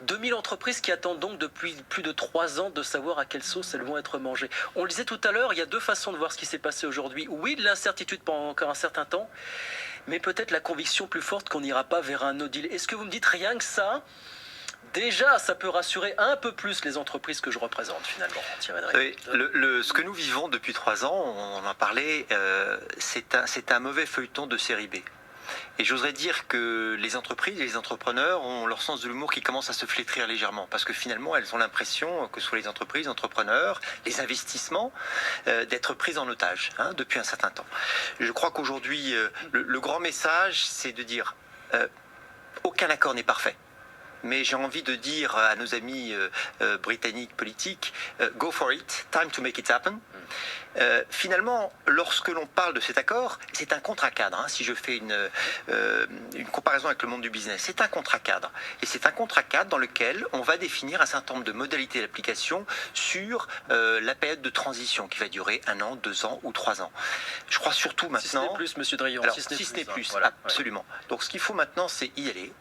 2000 entreprises qui attendent donc depuis plus de 3 ans de savoir à quelle sauce elles vont être mangées. On le disait tout à l'heure, il y a deux façons de voir ce qui s'est passé aujourd'hui. Oui, de l'incertitude pendant encore un certain temps, mais peut-être la conviction plus forte qu'on n'ira pas vers un no deal. Est-ce que vous me dites rien que ça? Déjà, ça peut rassurer un peu plus les entreprises que je représente, finalement, Thierry Drey. Oui, ce que nous vivons depuis 3 ans, on en parlait, c'est un mauvais feuilleton de série B. Et j'oserais dire que les entreprises et les entrepreneurs ont leur sens de l'humour qui commence à se flétrir légèrement. Parce que finalement, elles ont l'impression, que ce soit les entreprises, les entrepreneurs, les investissements, d'être prises en otage depuis un certain temps. Je crois qu'aujourd'hui, le grand message, c'est de dire aucun accord n'est parfait. Mais j'ai envie de dire à nos amis britanniques politiques, go for it, time to make it happen. Finalement, lorsque l'on parle de cet accord, c'est un contrat cadre. Si je fais une comparaison avec le monde du business, c'est un contrat cadre. Et c'est un contrat cadre dans lequel on va définir un certain nombre de modalités d'application sur la période de transition qui va durer 1 an, 2 ans ou 3 ans. Je crois surtout maintenant... Si ce n'est plus, Monsieur Drayon. Alors, si ce n'est plus, voilà, absolument. Ouais. Donc ce qu'il faut maintenant, c'est y aller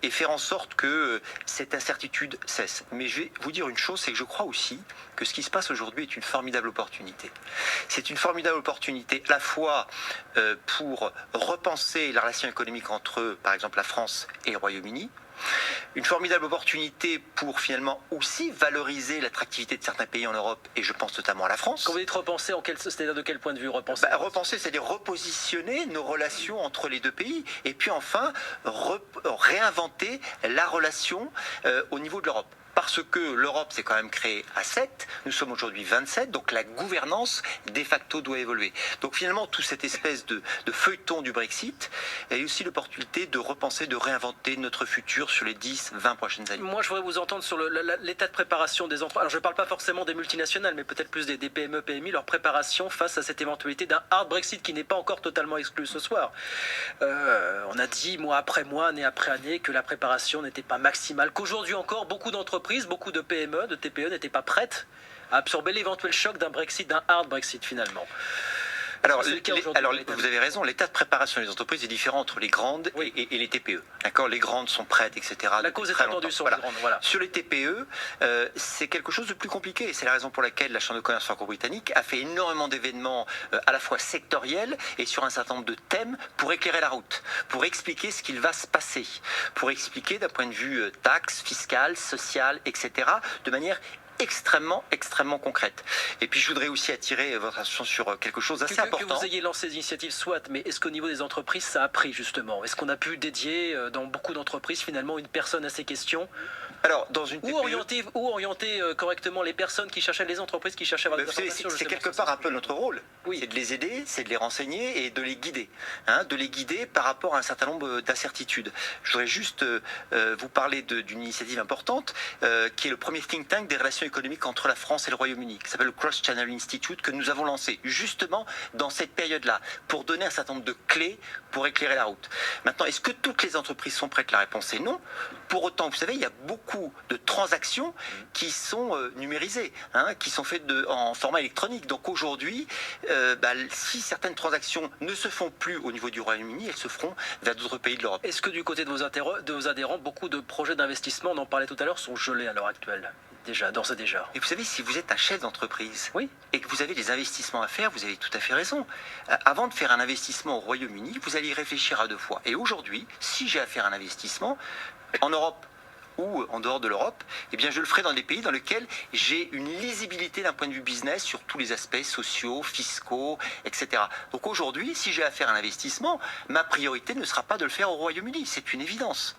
et faire en sorte que cette incertitude cesse. Mais je vais vous dire une chose, c'est que je crois aussi que ce qui se passe aujourd'hui est une formidable opportunité. C'est une formidable opportunité à la fois pour repenser la relation économique entre, par exemple, la France et le Royaume-Uni. Une formidable opportunité pour finalement aussi valoriser l'attractivité de certains pays en Europe, et je pense notamment à la France. Quand vous dites repenser, c'est-à-dire de quel point de vue repenser? Repenser, c'est-à-dire repositionner nos relations entre les deux pays, et puis enfin réinventer la relation au niveau de l'Europe. Parce que l'Europe s'est quand même créée à 7, nous sommes aujourd'hui 27, donc la gouvernance de facto doit évoluer. Donc finalement, toute cette espèce de feuilleton du Brexit a aussi l'opportunité de repenser, de réinventer notre futur sur les 10, 20 prochaines années. Moi, je voudrais vous entendre sur l'état de préparation des entreprises. Alors, je ne parle pas forcément des multinationales, mais peut-être plus des PME, PMI, leur préparation face à cette éventualité d'un hard Brexit qui n'est pas encore totalement exclu ce soir. On a dit mois après mois, année après année, que la préparation n'était pas maximale, qu'aujourd'hui encore, beaucoup d'entreprises, beaucoup de PME, de TPE n'étaient pas prêtes à absorber l'éventuel choc d'un Brexit, d'un hard Brexit finalement. Alors, vous avez raison, l'état de préparation des entreprises est différent entre les grandes et les TPE. D'accord, les grandes sont prêtes, etc. La cause est attendue sur les grandes. Voilà. Sur les TPE, c'est quelque chose de plus compliqué. C'est la raison pour laquelle la Chambre de commerce franco-britannique a fait énormément d'événements à la fois sectoriels et sur un certain nombre de thèmes pour éclairer la route, pour expliquer ce qu'il va se passer, pour expliquer d'un point de vue taxe, fiscal, social, etc. de manière extrêmement concrète. Et puis je voudrais aussi attirer votre attention sur quelque chose d'assez important. Que vous ayez lancé des initiatives, soit, mais est-ce qu'au niveau des entreprises, ça a pris justement? Est-ce qu'on a pu dédier dans beaucoup d'entreprises finalement une personne à ces questions? Alors, dans une TPE, ou orienter correctement les personnes qui cherchaient, les entreprises qui cherchaient à avoir des informations. C'est quelque part un peu notre rôle. Oui. C'est de les aider, c'est de les renseigner et de les guider. De les guider par rapport à un certain nombre d'incertitudes. Je voudrais juste vous parler d'une initiative importante qui est le premier think tank des relations économiques entre la France et le Royaume-Uni, qui s'appelle le Cross Channel Institute, que nous avons lancé justement dans cette période-là, pour donner un certain nombre de clés pour éclairer la route. Maintenant, est-ce que toutes les entreprises sont prêtes? La réponse est non. Pour autant, vous savez, il y a beaucoup de transactions qui sont numérisées, qui sont faites en format électronique. Donc aujourd'hui, si certaines transactions ne se font plus au niveau du Royaume-Uni, elles se feront vers d'autres pays de l'Europe. Est-ce que du côté de vos adhérents, beaucoup de projets d'investissement, on en parlait tout à l'heure, sont gelés à l'heure actuelle? Déjà, d'ores et déjà. Et vous savez, si vous êtes un chef d'entreprise et que vous avez des investissements à faire, vous avez tout à fait raison. Avant de faire un investissement au Royaume-Uni, vous allez y réfléchir à 2 fois. Et aujourd'hui, si j'ai à faire un investissement en Europe ou en dehors de l'Europe, eh bien je le ferai dans des pays dans lesquels j'ai une lisibilité d'un point de vue business sur tous les aspects sociaux, fiscaux, etc. Donc aujourd'hui, si j'ai à faire un investissement, ma priorité ne sera pas de le faire au Royaume-Uni, c'est une évidence.